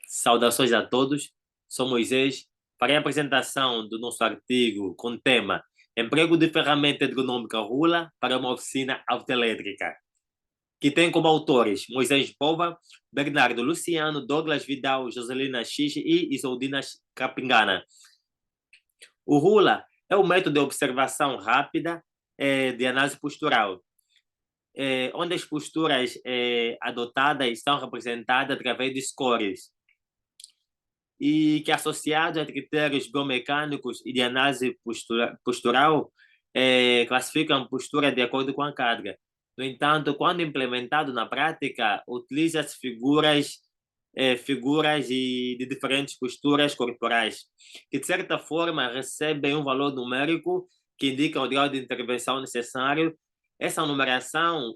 Saudações a todos, sou Moisés. Farei a apresentação do nosso artigo com o tema Emprego de ferramenta ergonômica Rula para uma oficina autoelétrica, que tem como autores Moisés Bova, Bernardo Luciano, Douglas Vidal, Joselina X e Isoldina Capingana. O Rula é um método de observação rápida de análise postural, onde as posturas adotadas são representadas através de scores e que, associado a critérios biomecânicos e de análise postural, classificam postura de acordo com a carga. No entanto, quando implementado na prática, utiliza-se figuras de diferentes posturas corporais, que de certa forma recebem um valor numérico que indica o grau de intervenção necessário. Essa numeração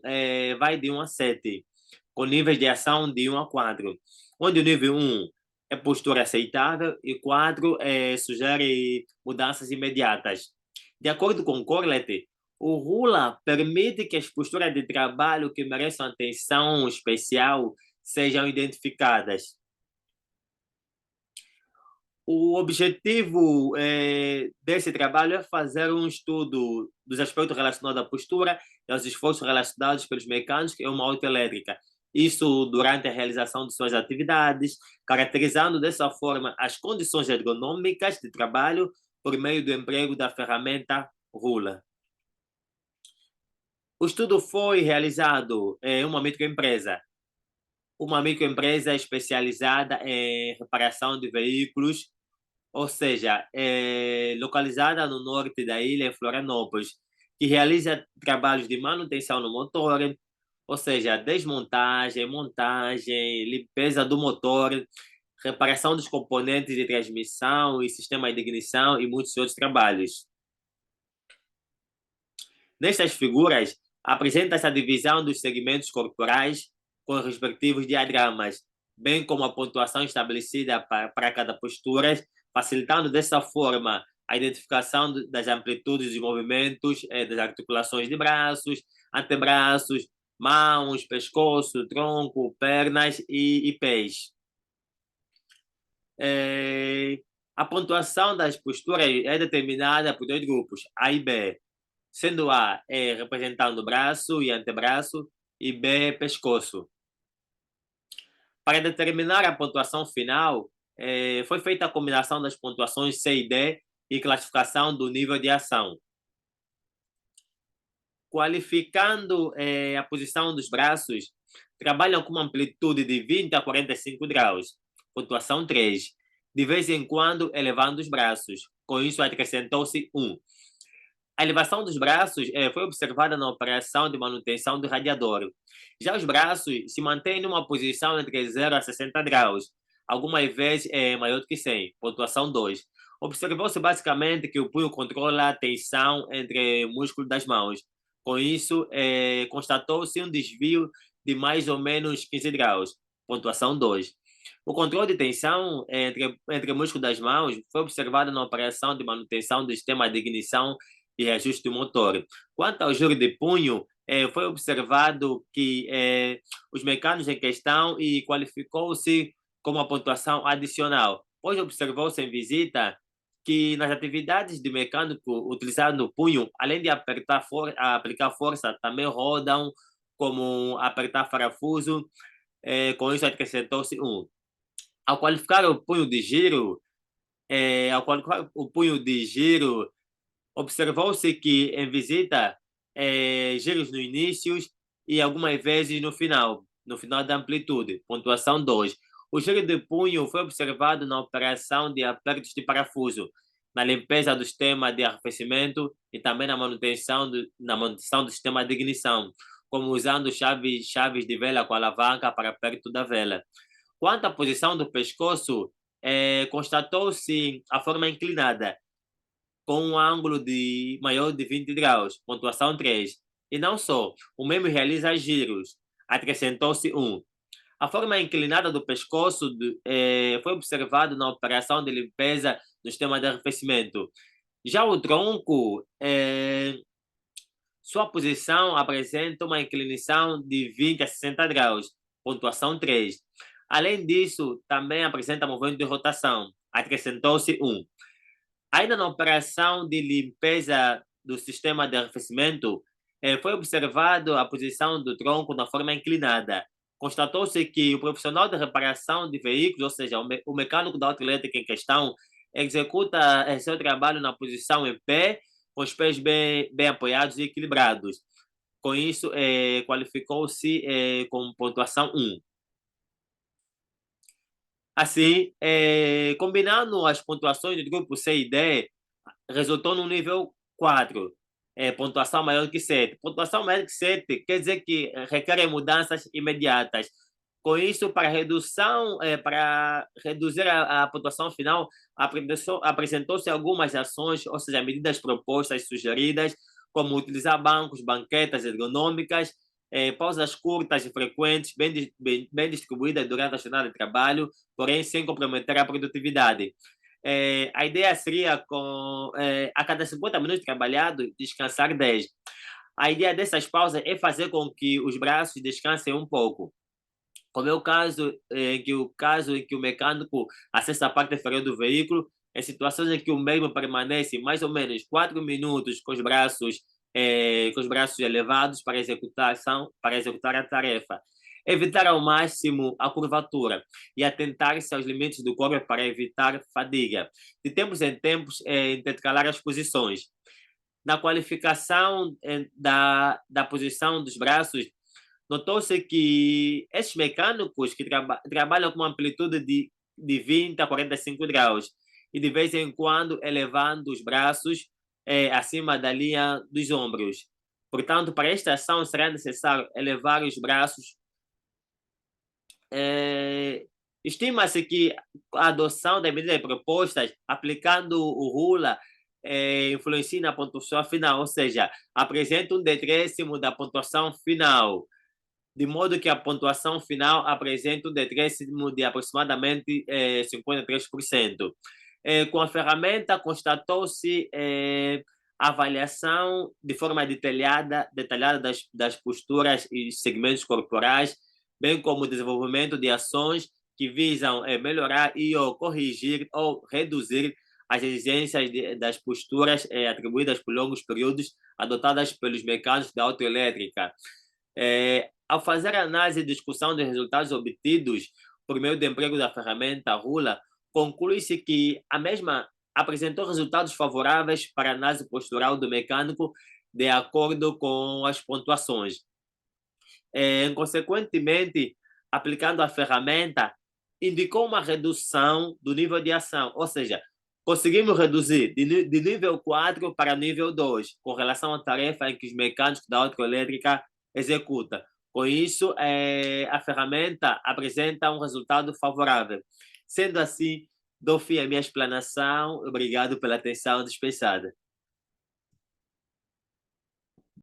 vai de 1 a 7, com níveis de ação de 1 a 4, onde o nível 1 é postura aceitável e 4 sugere mudanças imediatas. De acordo com Corlett, o Rula permite que as posturas de trabalho que merecem atenção especial sejam identificadas. O objetivo desse trabalho é fazer um estudo dos aspectos relacionados à postura e aos esforços relacionados pelos mecânicos em uma autoelétrica. Isso durante a realização de suas atividades, caracterizando dessa forma as condições ergonômicas de trabalho por meio do emprego da ferramenta Rula. O estudo foi realizado em uma microempresa especializada em reparação de veículos, ou seja, localizada no norte da ilha, em Florianópolis, que realiza trabalhos de manutenção no motor, ou seja, desmontagem, montagem, limpeza do motor, reparação dos componentes de transmissão e sistema de ignição e muitos outros trabalhos. Nestas figuras, apresenta-se a divisão dos segmentos corporais com os respectivos diagramas, bem como a pontuação estabelecida para cada postura, facilitando dessa forma a identificação das amplitudes de movimentos das articulações de braços, antebraços, mãos, pescoço, tronco, pernas e pés. A pontuação das posturas é determinada por dois grupos, A e B, sendo A representando braço e antebraço e B pescoço. Para determinar a pontuação final, foi feita a combinação das pontuações C e D e classificação do nível de ação. Qualificando a posição dos braços, trabalham com uma amplitude de 20 a 45 graus, pontuação 3, de vez em quando elevando os braços. Com isso, acrescentou-se 1. A elevação dos braços foi observada na operação de manutenção do radiador. Já os braços se mantêm numa posição entre 0 a 60 graus, algumas vezes maior do que 100, pontuação 2. Observou-se basicamente que o punho controla a tensão entre o músculo das mãos. Com isso, constatou-se um desvio de mais ou menos 15 graus, pontuação 2. O controle de tensão entre o músculo das mãos foi observado na operação de manutenção do sistema de ignição e reajuste do motor. Quanto ao giro de punho, foi observado que os mecânicos em questão e qualificou-se como uma pontuação adicional, pois observou-se em visita que nas atividades de mecânico utilizado no punho, além de aplicar força, também rodam como apertar parafuso, com isso acrescentou-se 1. Ao qualificar o punho de giro, observou-se que em visita giros no início e algumas vezes no final da amplitude, pontuação 2. O giro de punho foi observado na operação de apertos de parafuso, na limpeza do sistema de arrefecimento e também na manutenção do sistema de ignição, como usando chaves de vela com alavanca para perto da vela. Quanto à posição do pescoço, constatou-se a forma inclinada, com um ângulo maior de 20 graus, pontuação 3. E não só, o mesmo realiza giros, acrescentou-se 1. A forma inclinada do pescoço foi observado na operação de limpeza do sistema de arrefecimento. Já o tronco, sua posição apresenta uma inclinação de 20 a 60 graus, pontuação 3. Além disso, também apresenta movimento de rotação. Acrescentou-se um. Ainda na operação de limpeza do sistema de arrefecimento, foi observado a posição do tronco na forma inclinada. Constatou-se que o profissional de reparação de veículos, ou seja, o mecânico da autoelétrica em questão, executa seu trabalho na posição em pé, com os pés bem apoiados e equilibrados. Com isso, qualificou-se com pontuação 1. Assim, combinando as pontuações do grupo C e D, resultou no nível 4, pontuação maior que 7. Pontuação maior que 7 quer dizer que requer mudanças imediatas. Com isso, para reduzir a pontuação final, apresentou-se algumas ações, ou seja, medidas propostas, sugeridas, como utilizar bancos, banquetas ergonômicas, pausas curtas e frequentes, bem distribuídas durante a jornada de trabalho, porém sem comprometer a produtividade. A ideia seria, a cada 50 minutos trabalhados, descansar 10. A ideia dessas pausas é fazer com que os braços descansem um pouco. Como é o caso em que o mecânico acessa a parte inferior do veículo, em situações em que o mesmo permanece mais ou menos 4 minutos com os braços elevados para executar a tarefa. Evitar ao máximo a curvatura e atentar-se aos limites do corpo para evitar fadiga. De tempos em tempos, intercalar as posições. Na qualificação da posição dos braços, notou-se que esses mecânicos que trabalham com uma amplitude de 20 a 45 graus e de vez em quando elevando os braços acima da linha dos ombros. Portanto, para esta ação será necessário elevar os braços. Estima-se que a adoção das medidas propostas, aplicando o RULA, influencia na pontuação final, ou seja, apresenta um decréscimo da pontuação final, de modo que a pontuação final apresenta um decréscimo de aproximadamente 53%. Com a ferramenta, constatou-se avaliação de forma detalhada das posturas e segmentos corporais, bem como o desenvolvimento de ações que visam melhorar e ou corrigir ou reduzir as exigências das posturas atribuídas por longos períodos adotadas pelos mecânicos da autoelétrica. Ao fazer a análise e discussão dos resultados obtidos por meio do emprego da ferramenta RULA, conclui-se que a mesma apresentou resultados favoráveis para a análise postural do mecânico de acordo com as pontuações. Consequentemente, aplicando a ferramenta, indicou uma redução do nível de ação, ou seja, conseguimos reduzir de nível 4 para nível 2, com relação à tarefa em que os mecânicos da autoelétrica executam. Com isso, a ferramenta apresenta um resultado favorável. Sendo assim, dou fim à minha explanação. Obrigado pela atenção dispensada.